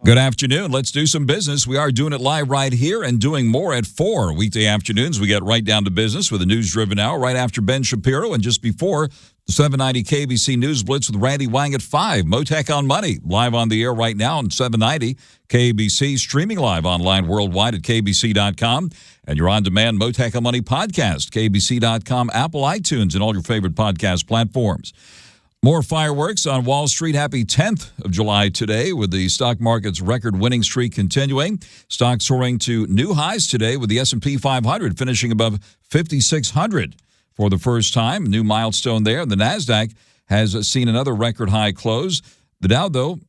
Good afternoon. Let's do some business. We are doing it live right here and doing more at 4 weekday afternoons. We get right down to business with a news-driven hour right after Ben Shapiro and just before the 790 KBC News Blitz with Randy Wang at 5. Mottek On Money, live on the air right now on 790 KBC, streaming live online worldwide at kbc.com. And your on-demand Mottek On Money podcast, kbc.com, Apple, iTunes, and all your favorite podcast platforms. More fireworks on Wall Street. Happy 10th of July today with the stock market's record winning streak continuing. Stocks soaring to new highs today with the S&P 500 finishing above 5,600 for the first time. A new milestone there. The NASDAQ has seen another record high close. The Dow, though,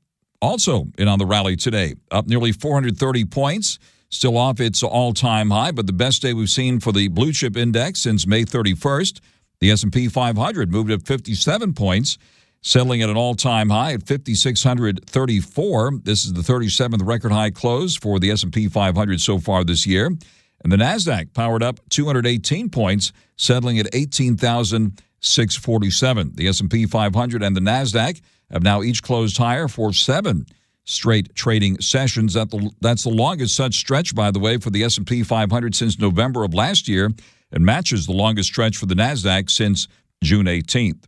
also in on the rally today, up nearly 430 points. Still off its all-time high, but the best day we've seen for the blue chip index since May 31st. The S&P 500 moved up 57 points, settling at an all-time high at 5,634. This is the 37th record high close for the S&P 500 so far this year. And the NASDAQ powered up 218 points, settling at 18,647. The S&P 500 and the NASDAQ have now each closed higher for 7 straight trading sessions. That's the longest such stretch, by the way, for the S&P 500 since November of last year, and matches the longest stretch for the NASDAQ since June 18th.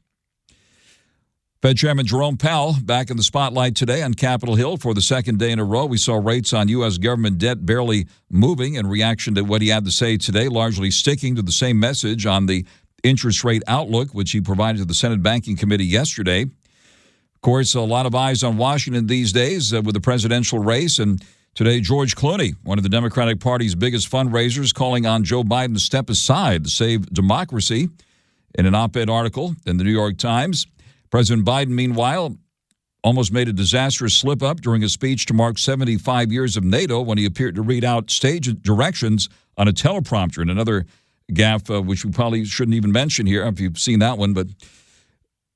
Fed Chairman Jerome Powell back in the spotlight today on Capitol Hill for the second day in a row. We saw rates on U.S. government debt barely moving in reaction to what he had to say today, largely sticking to the same message on the interest rate outlook, which he provided to the Senate Banking Committee yesterday. Of course, a lot of eyes on Washington these days with the presidential race, and today, George Clooney, one of the Democratic Party's biggest fundraisers, calling on Joe Biden to step aside to save democracy in an op-ed article in the New York Times. President Biden, meanwhile, almost made a disastrous slip-up during a speech to mark 75 years of NATO when he appeared to read out stage directions on a teleprompter, and another gaffe, which we probably shouldn't even mention here if you've seen that one. But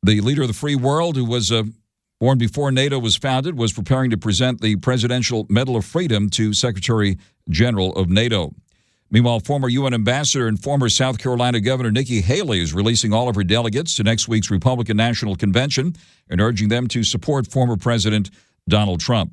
the leader of the free world, who was born before NATO was founded, was preparing to present the Presidential Medal of Freedom to Secretary General of NATO. Meanwhile, former UN ambassador and former South Carolina Governor Nikki Haley is releasing all of her delegates to next week's Republican National Convention and urging them to support former President Donald Trump.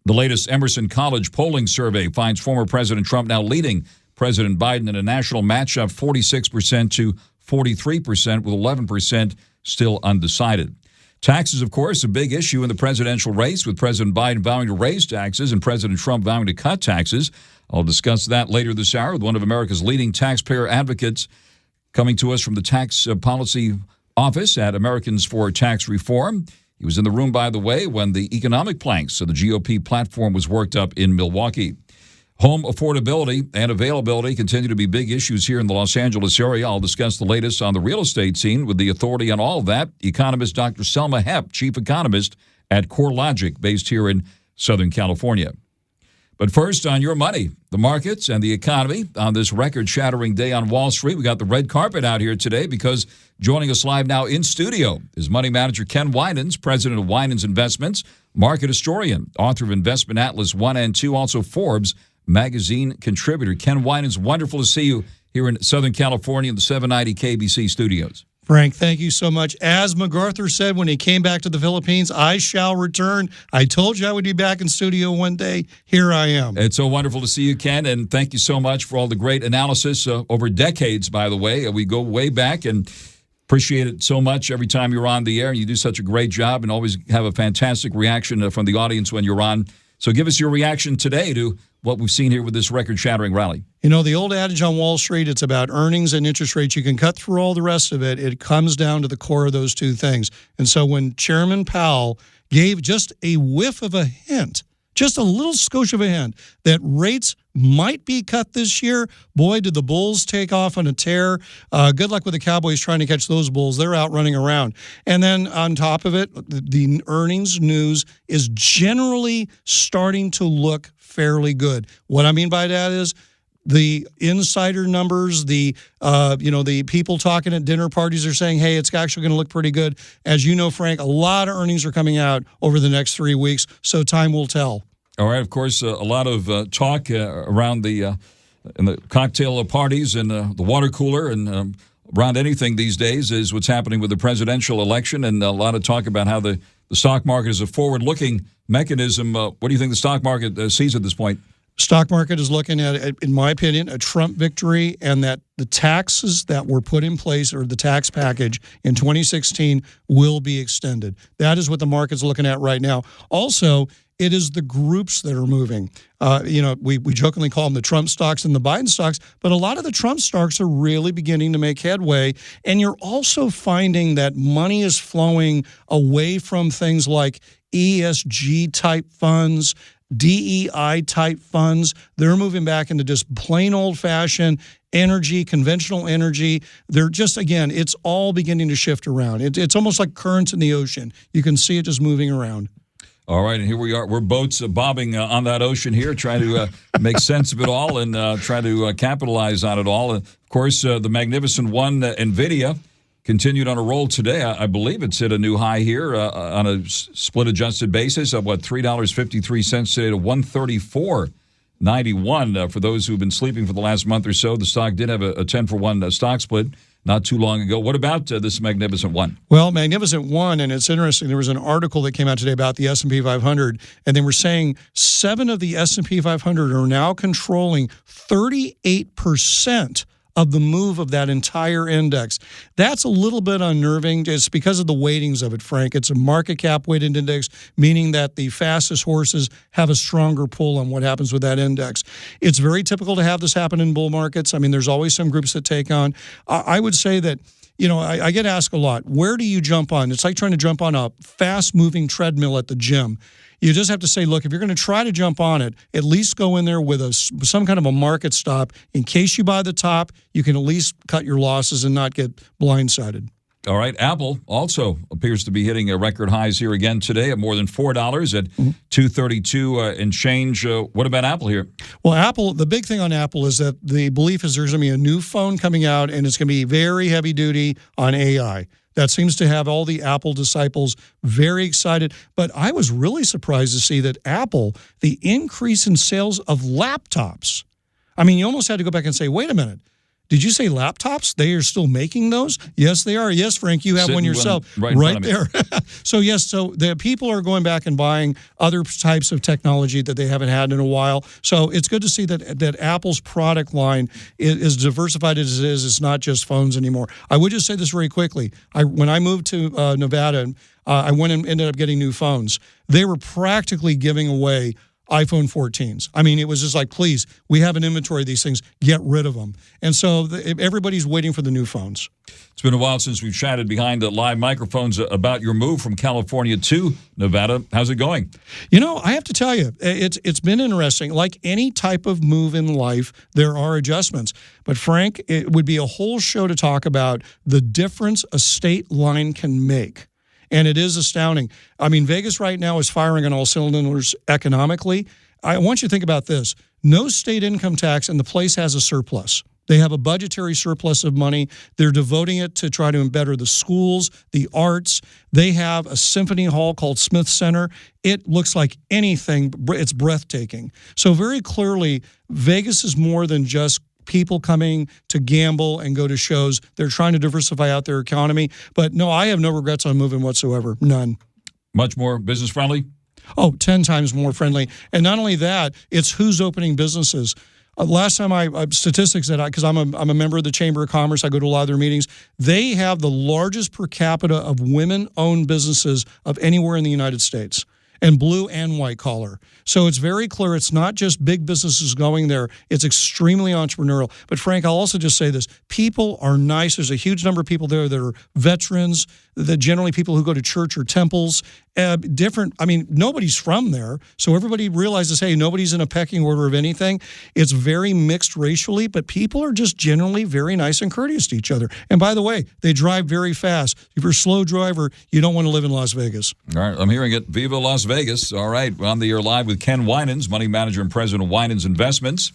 The latest Emerson College polling survey finds former President Trump now leading President Biden in a national matchup 46% to 43%, with 11% still undecided. Taxes, of course, a big issue in the presidential race, with President Biden vowing to raise taxes and President Trump vowing to cut taxes. I'll discuss that later this hour with one of America's leading taxpayer advocates coming to us from the Tax Policy Office at Americans for Tax Reform. He was in the room, by the way, when the economic planks of the GOP platform was worked up in Milwaukee. Home affordability and availability continue to be big issues here in the Los Angeles area. I'll discuss the latest on the real estate scene with the authority on all of that, economist Dr. Selma Hepp, chief economist at CoreLogic, based here in Southern California. But first, on your money, the markets and the economy on this record-shattering day on Wall Street. We got the red carpet out here today because joining us live now in studio is money manager Ken Winans, president of Winans Investments, market historian, author of Investment Atlas 1 and 2, also Forbes magazine contributor. Ken Winans, wonderful to see you here in Southern California in the 790 KBC studios. Frank, thank you so much. As MacArthur said when he came back to the Philippines, I shall return. I told you I would be back in studio one day. Here I am. It's so wonderful to see you, Ken, and thank you so much for all the great analysis over decades, by the way. We go way back and appreciate it so much every time you're on the air. You do such a great job and always have a fantastic reaction from the audience when you're on. So give us your reaction today to what we've seen here with this record-shattering rally. You know, the old adage on Wall Street, it's about earnings and interest rates. You can cut through all the rest of it. It comes down to the core of those two things. And so when Chairman Powell gave just a whiff of a hint, just a little skosh of a hint, that rates might be cut this year, boy, did the Bulls take off on a tear. Good luck with the Cowboys trying to catch those Bulls. They're out running around. And then on top of it, the earnings news is generally starting to look fairly good. What I mean by that is the insider numbers, the people talking at dinner parties are saying, hey, it's actually going to look pretty good. As you know, Frank, a lot of earnings are coming out over the next 3 weeks, so time will tell. All right, of course, a lot of talk around in the cocktail parties and the water cooler and around anything these days is what's happening with the presidential election, and a lot of talk about how the stock market is a forward-looking mechanism, what do you think the stock market sees at this point? Stock market is looking at, in my opinion, a Trump victory, and that the taxes that were put in place, or the tax package in 2016, will be extended. That is what the market's looking at right now. Also, it is the groups that are moving. We jokingly call them the Trump stocks and the Biden stocks, but a lot of the Trump stocks are really beginning to make headway. And you're also finding that money is flowing away from things like ESG-type funds, DEI-type funds. They're moving back into just plain old-fashioned energy, conventional energy. They're just, again, it's all beginning to shift around. It's almost like currents in the ocean. You can see it just moving around. All right, and here we are. We're boats bobbing on that ocean here, trying to make sense of it all and try to capitalize on it all. Of course, the Magnificent One, NVIDIA, continued on a roll today. I believe it's hit a new high here on a split-adjusted basis of, $3.53 today to $134.91. For those who've been sleeping for the last month or so, the stock did have a 10-for-1 stock split not too long ago. What about this Magnificent One? Well, Magnificent One, and it's interesting, there was an article that came out today about the S&P 500, and they were saying 7 of the S&P 500 are now controlling 38% of the move of that entire index. That's a little bit unnerving. It's because of the weightings of it, Frank. It's a market cap weighted index, meaning that the fastest horses have a stronger pull on what happens with that index. It's very typical to have this happen in bull markets. I mean, there's always some groups that take on. I would say that, I get asked a lot, where do you jump on? It's like trying to jump on a fast-moving treadmill at the gym. You just have to say, look, if you're going to try to jump on it, at least go in there with some kind of a market stop. In case you buy the top, you can at least cut your losses and not get blindsided. All right. Apple also appears to be hitting record highs here again today at more than $4 at $232 and change. What about Apple here? Well, Apple, the big thing on Apple is that the belief is there's going to be a new phone coming out, and it's going to be very heavy duty on AI. That seems to have all the Apple disciples very excited. But I was really surprised to see that Apple, the increase in sales of laptops. I mean, you almost had to go back and say, wait a minute. Did you say laptops? They are still making those? Yes, they are. Yes, Frank, you have one yourself right there. So, yes, so the people are going back and buying other types of technology that they haven't had in a while. So it's good to see that Apple's product line is diversified as it is. It's not just phones anymore. I would just say this very quickly. When I moved to Nevada, I went and ended up getting new phones. They were practically giving away iPhone 14s. I mean, it was just like, please, we have an inventory of these things, get rid of them. And so everybody's waiting for the new phones. It's been a while since we've chatted behind live microphones about your move from California to Nevada. How's it going? I have to tell you, it's been interesting. Like any type of move in life, there are adjustments. But Frank, it would be a whole show to talk about the difference a state line can make. And it is astounding. I mean, Vegas right now is firing on all cylinders economically. I want you to think about this. No state income tax, and the place has a surplus. They have a budgetary surplus of money. They're devoting it to try to better the schools, the arts. They have a symphony hall called Smith Center. It looks like anything. It's breathtaking. So very clearly, Vegas is more than just people coming to gamble and go to shows. They're trying to diversify out their economy. But no, I have no regrets on moving whatsoever. None. Much more business friendly? Oh, 10 times more friendly. And not only that, it's who's opening businesses. Last time statistics that because I'm a member of the Chamber of Commerce, I go to a lot of their meetings. They have the largest per capita of women-owned businesses of anywhere in the United States. And blue and white collar. So it's very clear it's not just big businesses going there. It's extremely entrepreneurial. But Frank, I'll also just say this. People are nice. There's a huge number of people there that are veterans, that generally people who go to church or temples. Nobody's from there. So everybody realizes, hey, nobody's in a pecking order of anything. It's very mixed racially, but people are just generally very nice and courteous to each other. And by the way, they drive very fast. If you're a slow driver, you don't want to live in Las Vegas. All right, I'm hearing it. Viva Las Vegas. All right, on the air live with Ken Winans, money manager and president of Winans Investments,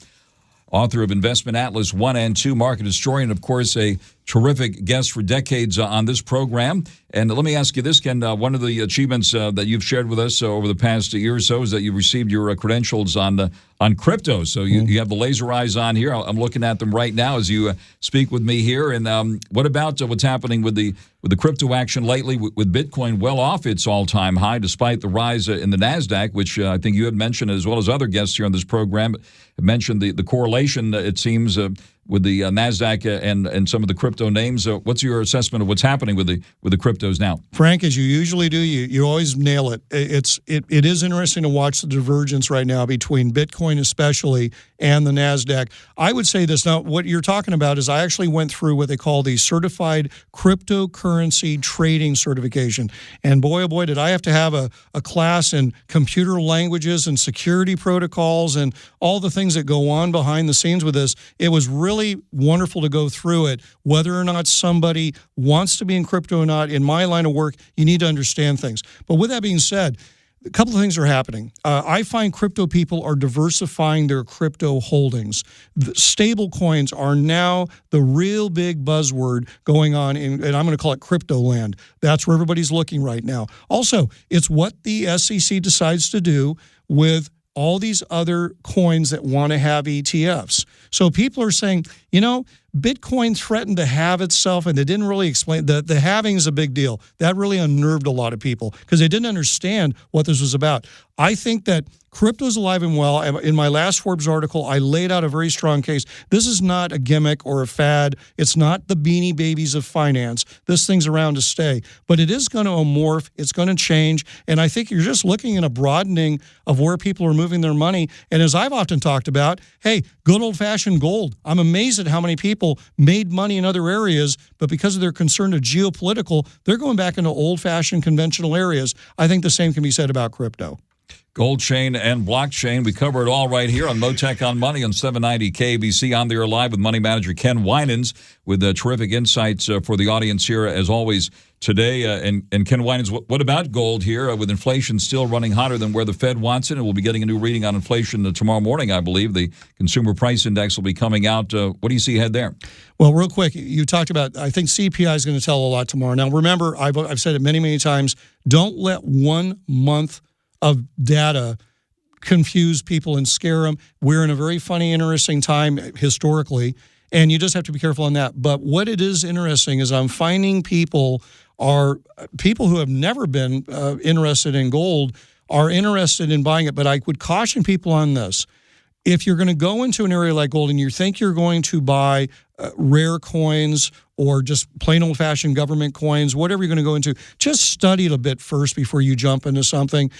author of Investment Atlas 1 and 2, market historian, of course, a terrific guest for decades on this program. And let me ask you this, Ken. One of the achievements that you've shared with us over the past year or so is that you received your credentials on crypto. So you have the laser eyes on here. I'm looking at them right now as you speak with me here. And what about what's happening with the with the crypto action lately, with Bitcoin well off its all-time high, despite the rise in the NASDAQ, which I think you had mentioned, as well as other guests here on this program, mentioned the correlation, it seems, with the NASDAQ and some of the crypto names. What's your assessment of what's happening with the cryptos now? Frank, as you usually do, you always nail it. It is interesting to watch the divergence right now between Bitcoin especially and the NASDAQ. I would say this. Now, what you're talking about is I actually went through what they call the Certified Cryptocurrency Trading Certification. And boy, oh boy, did I have to have a class in computer languages and security protocols and all the things that go on behind the scenes with this. It was really wonderful to go through it. Whether or not somebody wants to be in crypto or not, in my line of work, you need to understand things. But with that being said, a couple of things are happening. I find crypto people are diversifying their crypto holdings. Stable coins are now the real big buzzword going on, and I'm going to call it crypto land. That's where everybody's looking right now. Also, it's what the SEC decides to do with all these other coins that want to have ETFs. So people are saying, Bitcoin threatened to have itself, and they didn't really explain. The halving is a big deal. That really unnerved a lot of people because they didn't understand what this was about. I think that crypto's alive and well. In my last Forbes article, I laid out a very strong case. This is not a gimmick or a fad. It's not the Beanie Babies of finance. This thing's around to stay. But it is going to morph. It's going to change. And I think you're just looking at a broadening of where people are moving their money. And as I've often talked about, hey, good old-fashioned gold. I'm amazed at how many people made money in other areas, but because of their concern of geopolitical, they're going back into old-fashioned conventional areas. I think the same can be said about crypto. Gold chain and blockchain. We cover it all right here on Mottek On Money on 790 KBC. On the air live with money manager Ken Winans with terrific insights for the audience here, as always, today. And Ken Winans, what about gold here with inflation still running hotter than where the Fed wants it? And we'll be getting a new reading on inflation tomorrow morning, I believe. The Consumer Price Index will be coming out. What do you see ahead there? Well, real quick, you talked about, I think CPI is going to tell a lot tomorrow. Now, remember, I've said it many, many times, don't let 1 month of data confuse people and scare them. We're in a very funny, interesting time historically, and you just have to be careful on that. But what it is interesting is I'm finding people who have never been interested in gold are interested in buying it. But I would caution people on this. If you're going to go into an area like gold and you think you're going to buy rare coins or just plain old-fashioned government coins, whatever you're going to go into, just study it a bit first before you jump into something.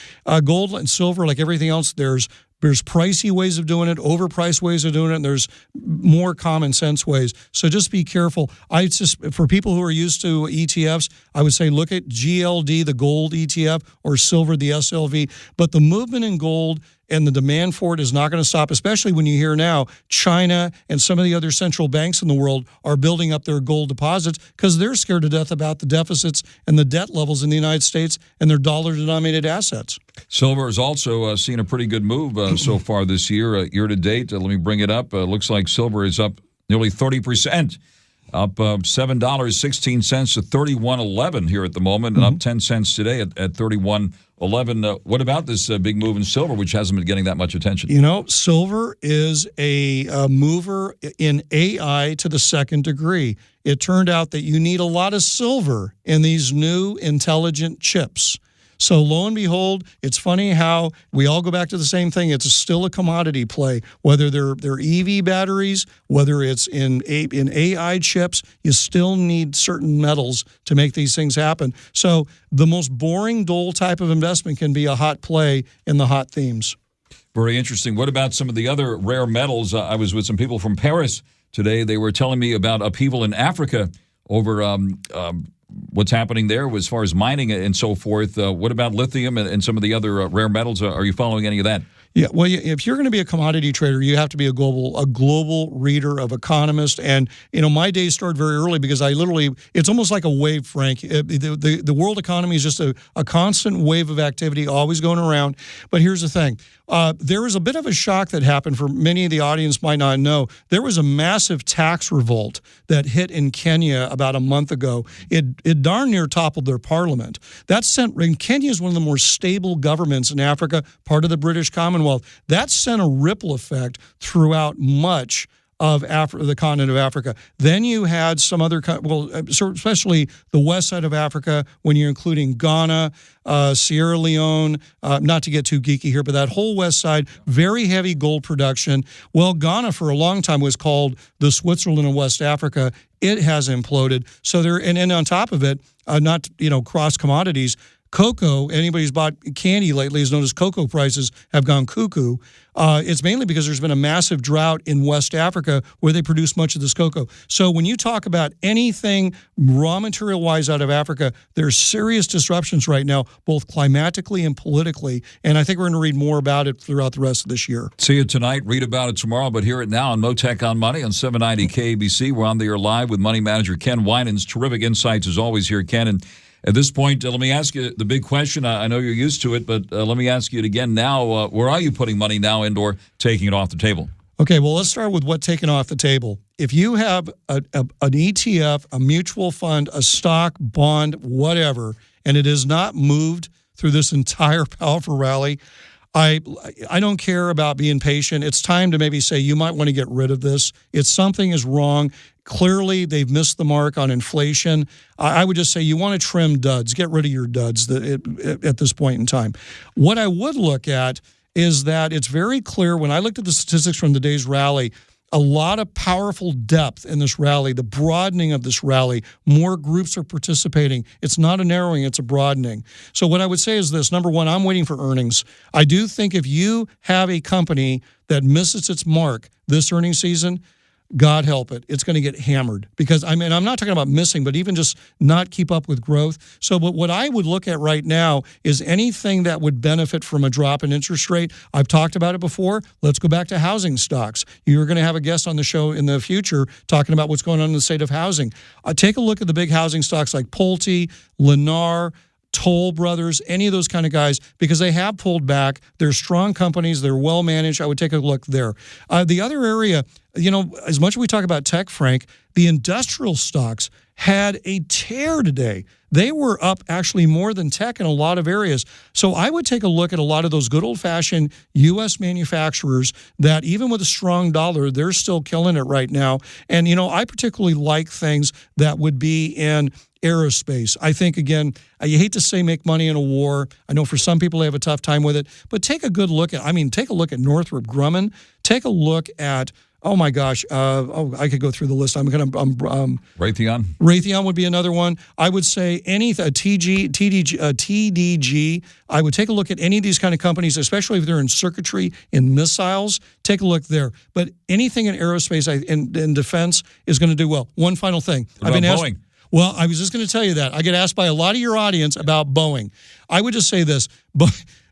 Gold and silver, like everything else, there's pricey ways of doing it, overpriced ways of doing it, and there's more common sense ways. So just be careful. For people who are used to ETFs, I would say look at GLD, the gold ETF, or silver, the SLV. But the movement in gold and the demand for it is not going to stop, especially when you hear now China and some of the other central banks in the world are building up their gold deposits because they're scared to death about the deficits and the debt levels in the United States and their dollar-denominated assets. Silver has also seen a pretty good move so far this year. Year to date, let me bring it up. Looks like silver is up nearly 30%. Up $7.16 to $31.11 here at the moment, and up 10 cents today at $31.11. What about this big move in silver, which hasn't been getting that much attention? Silver is a mover in AI to the second degree. It turned out that you need a lot of silver in these new intelligent chips. So lo and behold, it's funny how we all go back to the same thing. It's still a commodity play, whether they're EV batteries, whether it's in AI chips. You still need certain metals to make these things happen. So the most boring, dull type of investment can be a hot play in the hot themes. Very interesting. What about some of the other rare metals? I was with some people from Paris today. They were telling me about upheaval in Africa over what's happening there as far as mining and so forth. What about lithium and some of the other rare metals? Are you following any of that? Yeah, well, if you're going to be a commodity trader, you have to be a global reader of economists. And, my days started very early because it's almost like a wave, Frank. The world economy is just a constant wave of activity always going around. But here's the thing. There was a bit of a shock that happened for many of the audience might not know. There was a massive tax revolt that hit in Kenya about a month ago. It darn near toppled their parliament. Kenya is one of the more stable governments in Africa, part of the British Commonwealth. That sent a ripple effect throughout much of the continent of Africa. Then you had some other, especially the west side of Africa, when you're including Ghana, Sierra Leone, not to get too geeky here, but that whole west side, very heavy gold production. Well, Ghana for a long time was called the Switzerland of West Africa. It has imploded. So and on top of it, not, cross commodities, cocoa, anybody's bought candy lately has noticed cocoa prices have gone cuckoo. It's mainly because there's been a massive drought in West Africa where they produce much of this cocoa. So when you talk about anything raw material-wise out of Africa, there's serious disruptions right now, both climatically and politically, and I think we're going to read more about it throughout the rest of this year. See it tonight, read about it tomorrow, but hear it now on Mottek On Money on 790 KABC. We're on the air live with Money Manager Ken Winans. Terrific insights as always here, Ken. And at this point, let me ask you the big question. I know you're used to it, but let me ask you it again now. Where are you putting money now and or taking it off the table? Okay, well, let's start with what taken off the table. If you have an ETF, a mutual fund, a stock, bond, whatever, and it has not moved through this entire powerful rally, I don't care about being patient. It's time to maybe say you might want to get rid of this. Something is wrong. Clearly, they've missed the mark on inflation. I would just say you want to trim duds. Get rid of your duds at this point in time. What I would look at is that it's very clear when I looked at the statistics from today's rally, a lot of powerful depth in this rally, the broadening of this rally. More groups are participating. It's not a narrowing, it's a broadening. So what I would say is this. Number one, I'm waiting for earnings. I do think if you have a company that misses its mark this earnings season, God help it, it's going to get hammered. Because, I'm not talking about missing, but even just not keep up with growth. So but what I would look at right now is anything that would benefit from a drop in interest rate. I've talked about it before. Let's go back to housing stocks. You're going to have a guest on the show in the future talking about what's going on in the state of housing. Take a look at the big housing stocks like Pulte, Lennar, Toll Brothers, any of those kind of guys, because they have pulled back. They're strong companies. They're well managed. I would take a look there. The other area, as much as we talk about tech, Frank, the industrial stocks had a tear today. They were up actually more than tech in a lot of areas. So I would take a look at a lot of those good old-fashioned U.S. manufacturers that even with a strong dollar, they're still killing it right now. And, I particularly like things that would be in aerospace. I think, again, you hate to say make money in a war. I know for some people they have a tough time with it. But take a good look at, take a look at Northrop Grumman. Take a look at, oh my gosh, I could go through the list. Raytheon? Raytheon would be another one. I would say TDG. I would take a look at any of these kind of companies, especially if they're in circuitry, in missiles. Take a look there. But anything in aerospace and defense is going to do well. One final thing. What about Boeing? Well, I was just going to tell you that. I get asked by a lot of your audience about Boeing. I would just say this.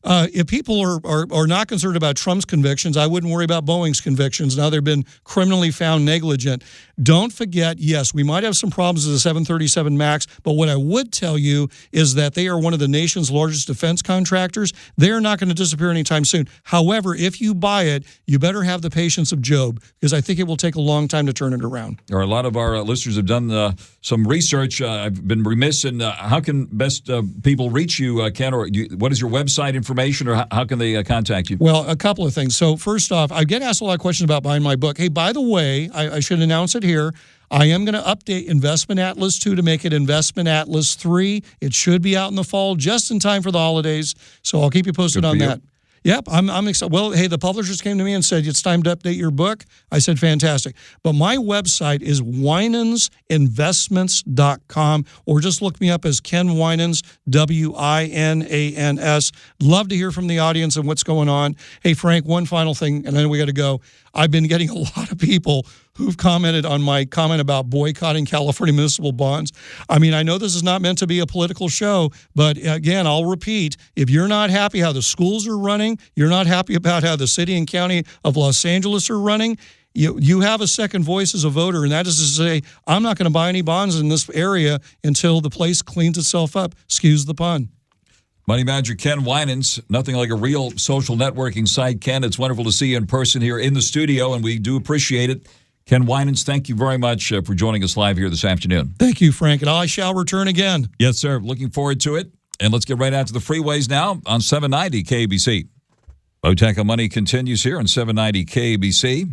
If people are not concerned about Trump's convictions, I wouldn't worry about Boeing's convictions. Now they've been criminally found negligent. Don't forget, yes, we might have some problems with the 737 MAX, but what I would tell you is that they are one of the nation's largest defense contractors. They're not going to disappear anytime soon. However, if you buy it, you better have the patience of Job, because I think it will take a long time to turn it around. A lot of our listeners have done some research. I've been remiss in how can best people reach you, Ken, or what is your website information, or how can they contact you? Well, a couple of things. So first off, I get asked a lot of questions about buying my book. Hey, by the way, I should announce it here. I am going to update Investment Atlas 2 to make it Investment Atlas 3. It should be out in the fall, just in time for the holidays. So I'll keep you posted on that. Yep, I'm excited. Well, hey, the publishers came to me and said, it's time to update your book. I said, fantastic. But my website is winansinvestments.com, or just look me up as Ken Winans, Winans. Love to hear from the audience and what's going on. Hey, Frank, one final thing, and then we got to go. I've been getting a lot of people who've commented on my comment about boycotting California municipal bonds. I know this is not meant to be a political show, but again, I'll repeat, if you're not happy how the schools are running, you're not happy about how the city and county of Los Angeles are running, you have a second voice as a voter, and that is to say, I'm not going to buy any bonds in this area until the place cleans itself up. Excuse the pun. Money Manager Ken Winans, nothing like a real social networking site. Ken, it's wonderful to see you in person here in the studio, and we do appreciate it. Ken Winans, thank you very much for joining us live here this afternoon. Thank you, Frank, and I shall return again. Yes, sir. Looking forward to it. And let's get right out to the freeways now on 790 KABC. Mottek On Money continues here on 790 KABC.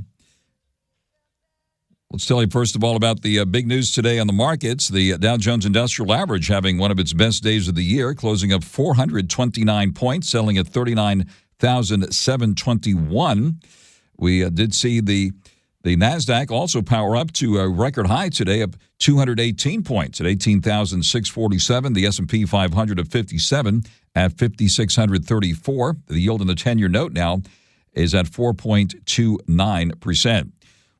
Let's tell you first of all about the big news today on the markets. The Dow Jones Industrial Average having one of its best days of the year, closing up 429 points, selling at 39,721. We did see the NASDAQ also power up to a record high today of 218 points at 18,647. The S&P 500 of 57 at 5,634. The yield on the 10-year note now is at 4.29%.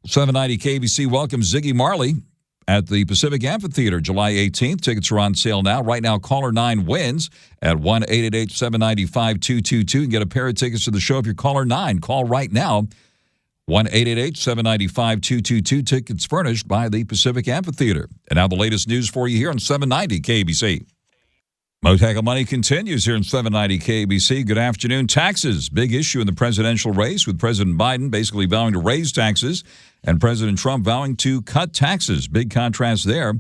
790 KBC welcomes Ziggy Marley at the Pacific Amphitheater July 18th. Tickets are on sale now. Right now, caller 9 wins at 1-888-795-2222. You can get a pair of tickets to the show if you're caller 9. Call right now. 1-888-795-2222. Tickets furnished by the Pacific Amphitheater. And now the latest news for you here on 790 KBC. Mottek On Money continues here in 790 KBC. Good afternoon. Taxes, big issue in the presidential race, with President Biden basically vowing to raise taxes and President Trump vowing to cut taxes. Big contrast there.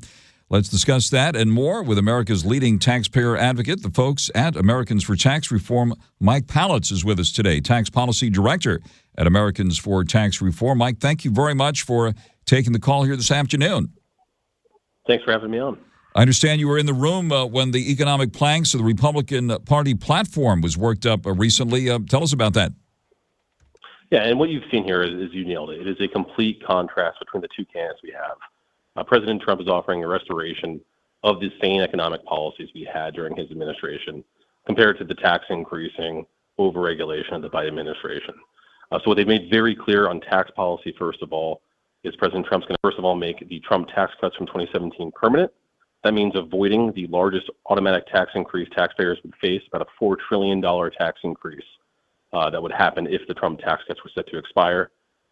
Let's discuss that and more with America's leading taxpayer advocate, the folks at Americans for Tax Reform. Mike Pallitz is with us today, Tax Policy Director at Americans for Tax Reform. Mike, thank you very much for taking the call here this afternoon. Thanks for having me on. I understand you were in the room when the economic planks of the Republican Party platform was worked up recently. Tell us about that. Yeah, and what you've seen here is you nailed it. It is a complete contrast between the two candidates we have. President Trump is offering a restoration of the same economic policies we had during his administration compared to the tax increasing overregulation of the Biden administration. So what they've made very clear on tax policy, first of all, is President Trump's going to, first of all, make the Trump tax cuts from 2017 permanent. That means avoiding the largest automatic tax increase taxpayers would face, about a $4 trillion tax increase that would happen if the Trump tax cuts were set to expire.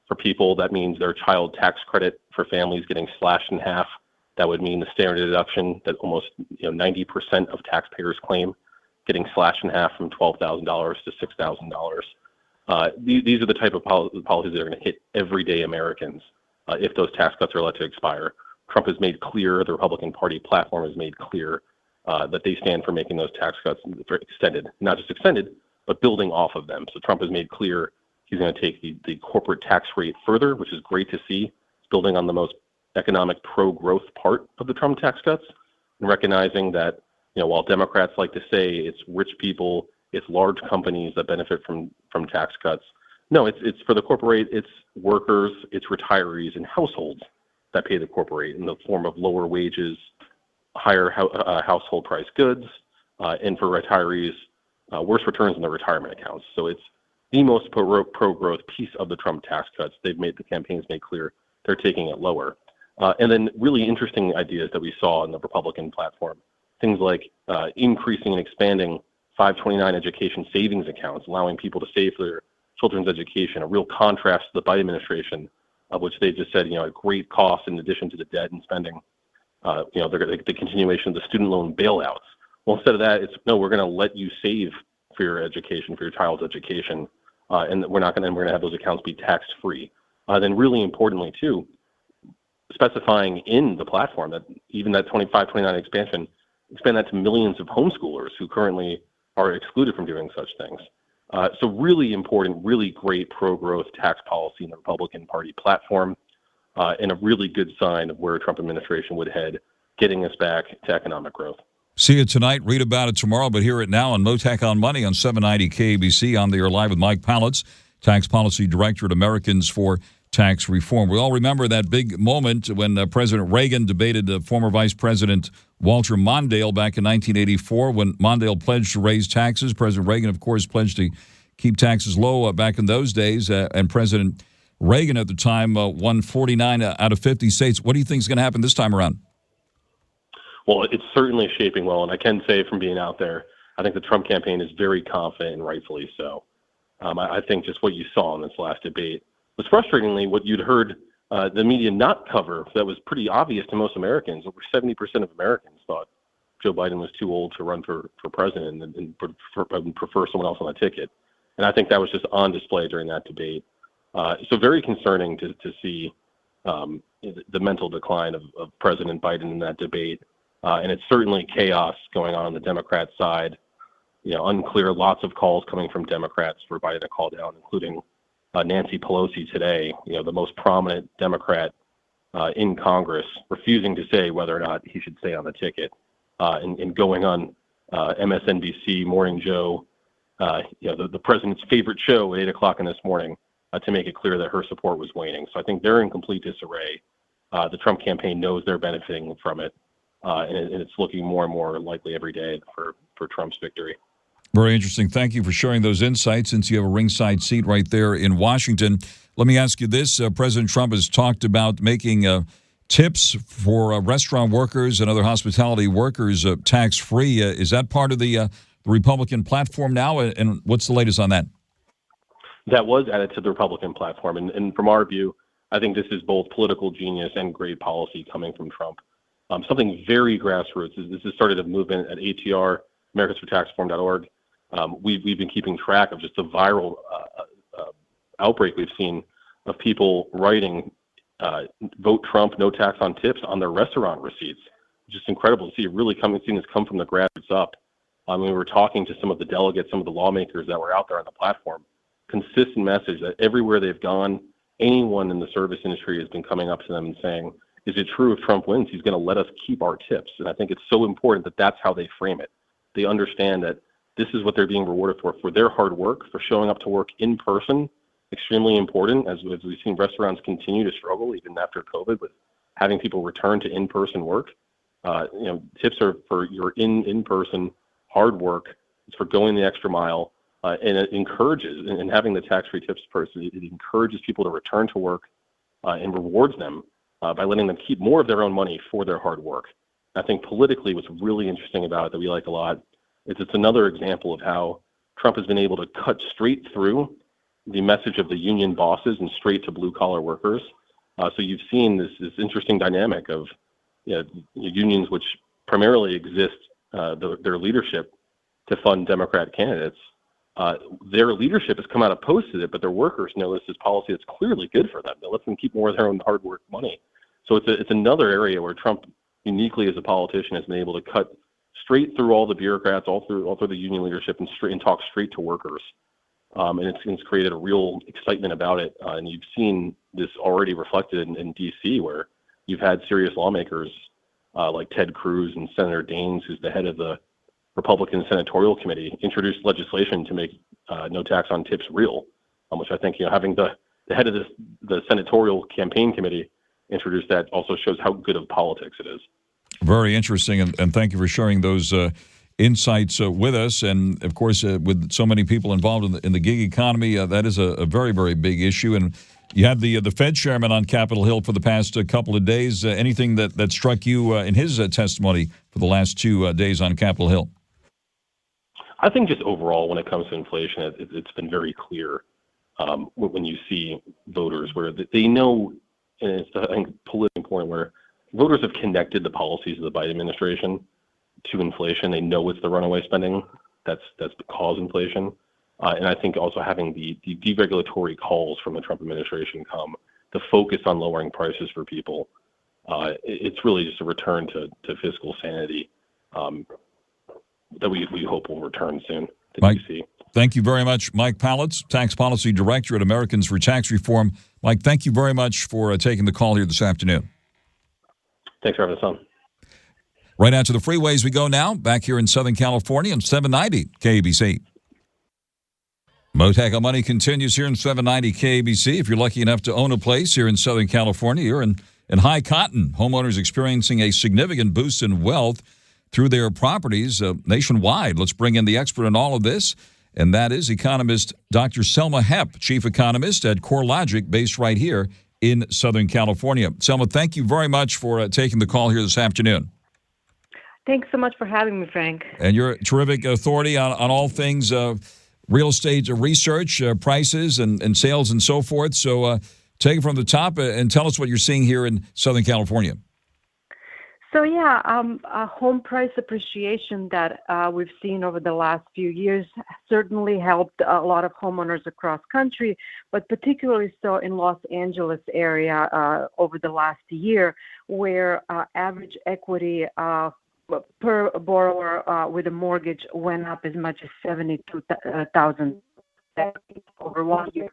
For people, that means their child tax credit for families getting slashed in half. That would mean the standard deduction that almost 90% of taxpayers claim getting slashed in half from $12,000 to $6,000. These are the type of policies that are going to hit everyday Americans if those tax cuts are let to expire. Trump has made clear, the Republican Party platform has made clear that they stand for making those tax cuts extended, not just extended, but building off of them. So Trump has made clear he's going to take the corporate tax rate further, which is great to see, building on the most economic pro-growth part of the Trump tax cuts, and recognizing that, while Democrats like to say it's rich people, it's large companies that benefit from tax cuts. No, it's for the corporate, it's workers, it's retirees and households that pay the corporate rate in the form of lower wages, higher household price goods, and for retirees, worse returns in their retirement accounts. So it's the most pro-growth piece of the Trump tax cuts. The campaign's made clear they're taking it lower. And then really interesting ideas that we saw in the Republican platform, things like increasing and expanding 529 education savings accounts, allowing people to save for their children's education, a real contrast to the Biden administration, of which they just said, at great cost in addition to the debt and spending, the continuation of the student loan bailouts. Well, instead of that, it's, no, we're going to let you save for your education, for your child's education, and we're going to have those accounts be tax-free. Then really importantly, too, specifying in the platform that even that 2529 expansion, expand that to millions of homeschoolers who currently are excluded from doing such things. So really important, really great pro-growth tax policy in the Republican Party platform, and a really good sign of where a Trump administration would head, getting us back to economic growth. See it tonight, read about it tomorrow, but hear it now on Mottek On Money on 790 KBC. On the air live with Mike Pallitz, Tax Policy Director at Americans for Tax Reform. We all remember that big moment when President Reagan debated former Vice President Walter Mondale back in 1984 when Mondale pledged to raise taxes. President Reagan, of course, pledged to keep taxes low back in those days, and President Reagan at the time won 49 out of 50 states. What do you think is going to happen this time around? Well, it's certainly shaping well, and I can say from being out there, I think the Trump campaign is very confident, and rightfully so. I think just what you saw in this last debate was frustratingly what you'd heard the media not cover that was pretty obvious to most Americans. Over 70% of Americans thought Joe Biden was too old to run for president and prefer someone else on the ticket. And I think that was just on display during that debate. So very concerning to see the mental decline of President Biden in that debate. And it's certainly chaos going on the Democrat side. Unclear, lots of calls coming from Democrats for Biden to call down, including Nancy Pelosi today, the most prominent Democrat in Congress, refusing to say whether or not he should stay on the ticket, and going on MSNBC, Morning Joe, the president's favorite show at 8 o'clock in this morning, to make it clear that her support was waning. So I think they're in complete disarray. The Trump campaign knows they're benefiting from it, and it's looking more and more likely every day for Trump's victory. Very interesting. Thank you for sharing those insights, since you have a ringside seat right there in Washington. Let me ask you this. President Trump has talked about making tips for restaurant workers and other hospitality workers tax-free. Is that part of the Republican platform now? And what's the latest on that? That was added to the Republican platform. And from our view, I think this is both political genius and great policy coming from Trump. Something very grassroots. This has started a movement at ATR, americansfortaxreform.org. We've been keeping track of just the viral outbreak we've seen of people writing "Vote Trump, no tax on tips" on their restaurant receipts. Just incredible to see seeing this come from the grassroots up. We were talking to some of the delegates, some of the lawmakers that were out there on the platform. Consistent message that everywhere they've gone, anyone in the service industry has been coming up to them and saying, "Is it true if Trump wins, he's going to let us keep our tips?" And I think it's so important that that's how they frame it. They understand that this is what they're being rewarded for their hard work, for showing up to work in person. Extremely important, as we've seen restaurants continue to struggle even after COVID with having people return to in-person work. Tips are for your in-person hard work. It's for going the extra mile, and it encourages, and having the tax-free tips person, it encourages people to return to work and rewards them by letting them keep more of their own money for their hard work. I think politically what's really interesting about it that we like a lot is it's another example of how Trump has been able to cut straight through the message of the union bosses and straight to blue-collar workers. So you've seen this interesting dynamic of unions, which primarily exist, their leadership to fund Democrat candidates. Their leadership has come out opposed to it, but their workers know this is policy that's clearly good for them. That lets them keep more of their own hard work money. So it's another area where Trump, uniquely as a politician, has been able to cut straight through all the bureaucrats, all through the union leadership, and talk straight to workers. And it's created a real excitement about it. And you've seen this already reflected in D.C., where you've had serious lawmakers like Ted Cruz and Senator Daines, who's the head of the Republican Senatorial Committee, introduced legislation to make no tax on tips real, which I think, having the head of the Senatorial Campaign Committee introduce that also shows how good of politics it is. Very interesting, and thank you for sharing those insights with us. And, of course, with so many people involved in the gig economy, that is a very, very big issue. And you had the Fed chairman on Capitol Hill for the past couple of days. Anything that struck you in his testimony for the last 2 days on Capitol Hill? I think just overall, when it comes to inflation, it's been very clear when you see voters where they know, and it's, I think, politically important, where voters have connected the policies of the Biden administration to inflation. They know it's the runaway spending that's caused inflation. And I think also having the deregulatory calls from the Trump administration come, the focus on lowering prices for people, it's really just a return to fiscal sanity that we hope will return soon to Mike, D.C. Thank you very much. Mike Pallitz, Tax Policy Director at Americans for Tax Reform. Mike, thank you very much for taking the call here this afternoon. Thanks for having us on. Right out to the freeways we go now, back here in Southern California on 790 KABC. Mottek On Money continues here in 790 KABC. If you're lucky enough to own a place here in Southern California, you're in high cotton. Homeowners experiencing a significant boost in wealth through their properties nationwide. Let's bring in the expert in all of this, and that is economist Dr. Selma Hepp, chief economist at CoreLogic, based right here in Southern California. Selma, thank you very much for taking the call here this afternoon. Thanks so much for having me, Frank. And you're a terrific authority on all things real estate research, prices, and sales, and so forth. So take it from the top and tell us what you're seeing here in Southern California. So, home price appreciation that we've seen over the last few years certainly helped a lot of homeowners across country, but particularly so in Los Angeles area over the last year, where average equity per borrower with a mortgage went up as much as $72,000 over 1 year.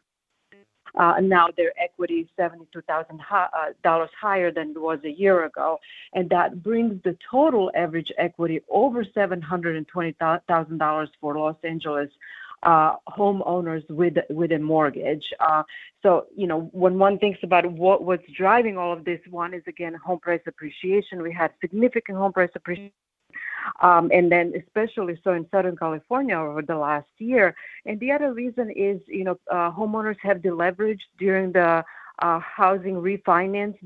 Now their equity is $72,000 higher than it was a year ago. And that brings the total average equity over $720,000 for Los Angeles homeowners with a mortgage. So, when one thinks about what's driving all of this, one is, again, home price appreciation. We had significant home price appreciation. And then especially so in Southern California over the last year. And the other reason is, homeowners have deleveraged during the housing refinance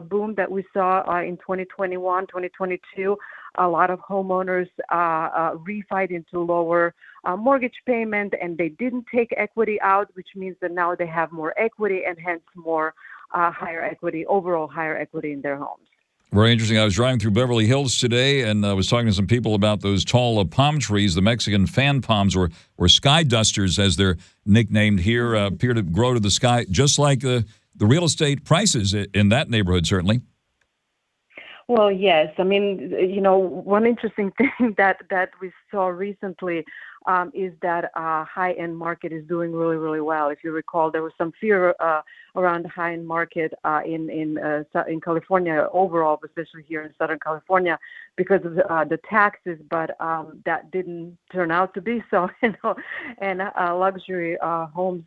boom that we saw in 2021, 2022. A lot of homeowners refied into lower mortgage payment, and they didn't take equity out, which means that now they have more equity and hence more overall higher equity in their homes. Very interesting. I was driving through Beverly Hills today, and I was talking to some people about those tall palm trees, the Mexican fan palms, or sky dusters, as they're nicknamed here, appear to grow to the sky, just like the real estate prices in that neighborhood, certainly. Well, yes. I mean, one interesting thing that we saw recently is that high-end market is doing really, really well. If you recall, there was some fear around the high-end market in California overall, especially here in Southern California, because of the taxes. But that didn't turn out to be so. And luxury home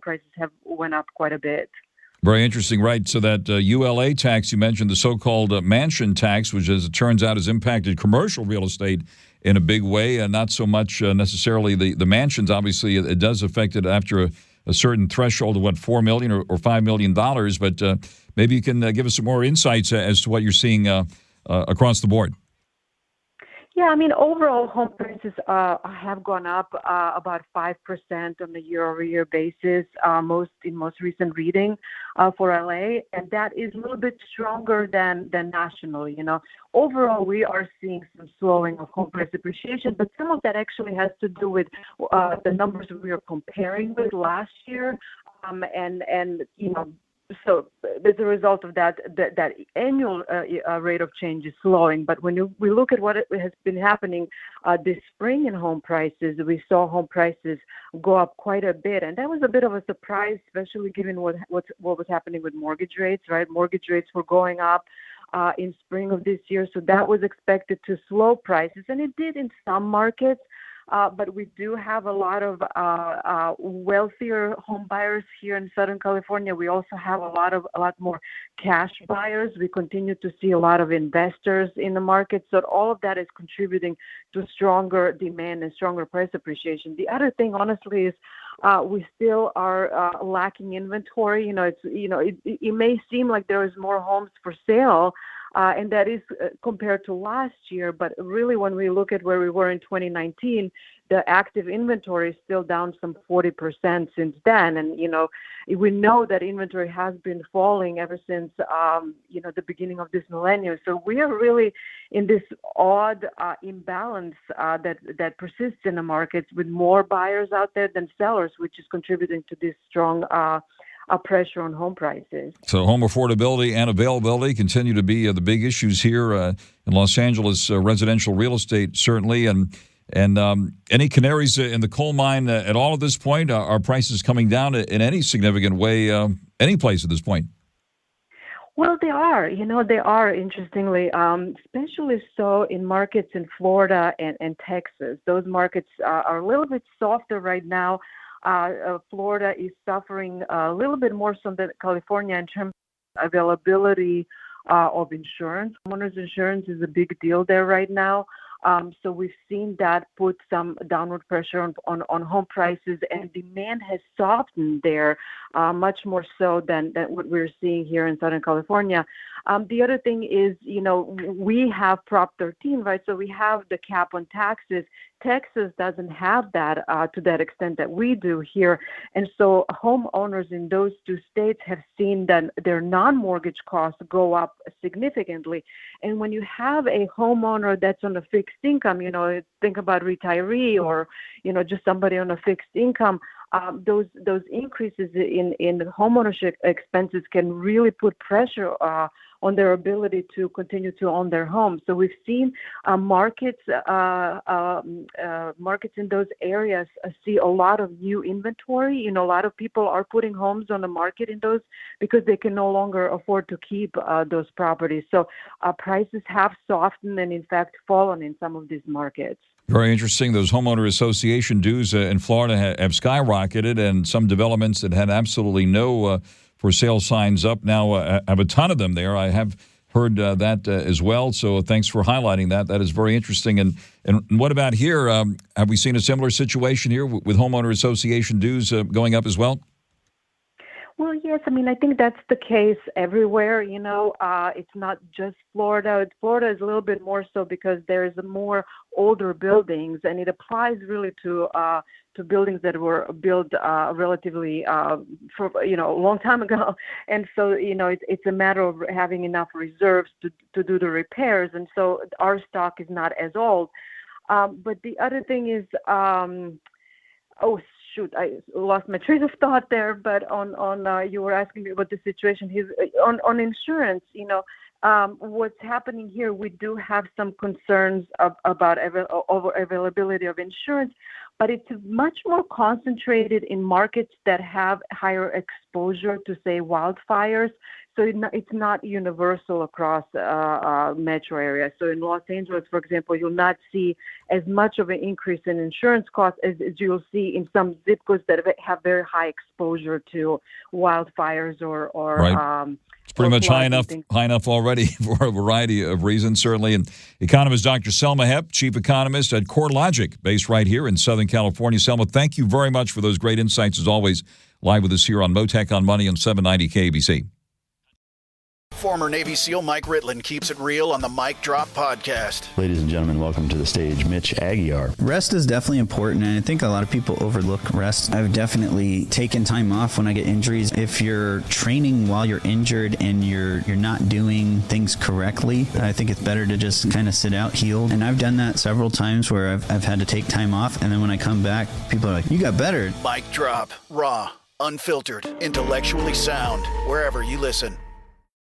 prices have went up quite a bit. Very interesting, right? So that ULA tax you mentioned, the so-called mansion tax, which, as it turns out, has impacted commercial real estate in a big way, and not so much necessarily the mansions. Obviously, it does affect it after a certain threshold of, $4 million or $5 million. But maybe you can give us some more insights as to what you're seeing across the board. Yeah, I mean, overall home prices have gone up about 5% on a year-over-year basis, most recent reading for LA, and that is a little bit stronger than nationally. Overall, we are seeing some slowing of home price appreciation, but some of that actually has to do with the numbers we are comparing with last year, So as a result of that annual rate of change is slowing. But when we look at what has been happening this spring in home prices, we saw home prices go up quite a bit, and that was a bit of a surprise, especially given what was happening with mortgage rates. Right, mortgage rates were going up in spring of this year, so that was expected to slow prices, and it did in some markets. But we do have a lot of wealthier home buyers here in Southern California. We also have a lot more cash buyers. We continue to see a lot of investors in the market. So all of that is contributing to stronger demand and stronger price appreciation. The other thing, honestly, is we still are lacking inventory. It may seem like there is more homes for sale. And that is compared to last year. But really, when we look at where we were in 2019, the active inventory is still down some 40% since then. And, we know that inventory has been falling ever since, the beginning of this millennium. So we are really in this odd imbalance that persists in the markets with more buyers out there than sellers, which is contributing to this strong pressure on home prices. So home affordability and availability continue to be the big issues here in Los Angeles residential real estate, certainly. And any canaries in the coal mine at all at this point? Are prices coming down in any significant way, any place at this point? Well, they are. They are, interestingly, especially so in markets in Florida and Texas. Those markets are a little bit softer right now. Florida is suffering a little bit more so than California in terms of availability of insurance. Homeowners insurance is a big deal there right now. So we've seen that put some downward pressure on home prices, and demand has softened there much more so than what we're seeing here in Southern California. The other thing is, we have Prop 13, right? So we have the cap on taxes. Texas doesn't have that to that extent that we do here. And so homeowners in those two states have seen that their non-mortgage costs go up significantly. And when you have a homeowner that's on a fixed income, think about retiree or, just somebody on a fixed income, those increases in homeownership expenses can really put pressure on their ability to continue to own their home. So we've seen markets in those areas see a lot of new inventory. You know, a lot of people are putting homes on the market in those because they can no longer afford to keep those properties. So prices have softened and, in fact, fallen in some of these markets. Very interesting. Those homeowner association dues in Florida have skyrocketed, and some developments that had absolutely no for sale signs up now have a ton of them there. I have heard that as well. So thanks for highlighting that. That is very interesting. And what about here? Have we seen a similar situation here with homeowner association dues going up as well? Well, yes. I mean, I think that's the case everywhere. You know, it's not just Florida. Florida is a little bit more so because there's more older buildings, and it applies really to buildings that were built relatively for a long time ago. And so, it's a matter of having enough reserves to do the repairs. And so our stock is not as old. But the other thing is, shoot, I lost my train of thought there. But on you were asking me about the situation here on insurance. What's happening here? We do have some concerns about over availability of insurance, but it's much more concentrated in markets that have higher exposure to, say, wildfires. So it's not universal across metro areas. So in Los Angeles, for example, you'll not see as much of an increase in insurance costs as you'll see in some zip codes that have very high exposure to wildfires or Right. It's pretty much high enough already for a variety of reasons, certainly. And economist Dr. Selma Hepp, chief economist at CoreLogic, based right here in Southern California. Selma, thank you very much for those great insights, as always, live with us here on Mottek on Money on 790 KABC. Former Navy SEAL Mike Ritland keeps it real on the Mic Drop podcast. Ladies and gentlemen, welcome to the stage, Mitch Aguiar. Rest is definitely important, and I think a lot of people overlook rest. I've definitely taken time off when I get injuries. If you're training while you're injured and you're not doing things correctly, I think it's better to just kind of sit out, healed. And I've done that several times where I've had to take time off, and then when I come back, people are like, you got better. Mic Drop, raw, unfiltered, intellectually sound, wherever you listen.